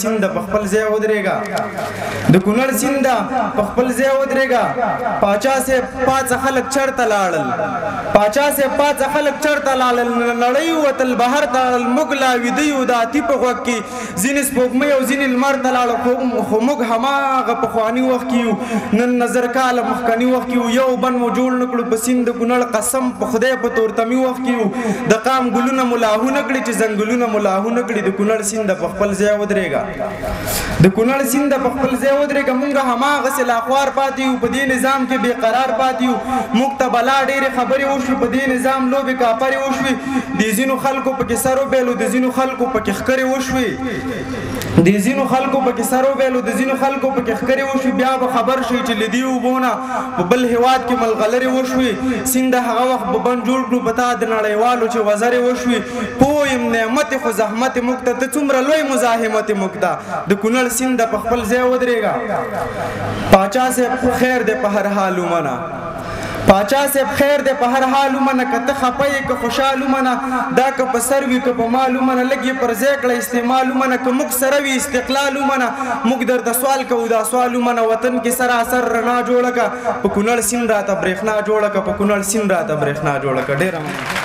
سیند په خپل ځای ودرېږه د کونړ سیند په خپل ځای ودرېږه پاچا صاحب پاڅه خلک چرته لاړل پاچا صاحب پاڅه خلک چرته لاړل نړۍ وتل بهر ته لاړل موږ لا ویده یو د اتي په غوږ کې ځینې سپوږمۍ او ځینې لمر ته لاړو خو موږ هماغه پخواني وخت کې یو نن نظر کاله مخکني وخت کې یو بند مو جوړ نه کړو په سیند د کونړ قسم په خدای په تورتمي وخت کې د قام ګلونه مو لاهو نه کړي چې ځنګلونه مو لاهو نه کړي د کونړ سیند په خپل ځای ودرېږه د کونړ سیند په خپل ځای ودرېږه موږ هماغسې لاخوار پاتې یو په دې نظام کې بېقرار پاتې یو موږ ته بلا ډېرې خبرې وشوې په دې نظام لوبې کاپرې وشوې د ځینو خلکو پکې سر وبیلو د ځینو خلکو پکې ښکرې وشوې د ځینو خلکو پکې سر وبیلو د ځینو خلکو پکې ښکرې وشوې بیا به خبر شئ چې له دې اوبو نه په بل هېواد کې ملغلرې وشوې سیند هغه وخت به بند جوړ کړو په تا د نړیوالو چې وزرې وشوې پوه یم نعمت خو زحمت موږ ته ته څومره لوی مزاحمت موږ ته د کونړ سیند په خپل ځای ودرېږه پاچا صاحب خیر دی په هر حال ومنه پاچا صاحب خیر دی په هر حال ومنه که ته خفه یې که خوشحال ومنه دا که په سر وي که په مال ومنه لږ یې پر ځای کړه استعمال ومنه که موږ سره وي استقلال ومنه موږ درته سوال کوو دا سوال ومنه وطن کې سراسر رڼا جوړه کړه په کونړ سیند راته برېښنا جوړه کړه په کونړ سیند راته برېښنا جوړه کړه ډېره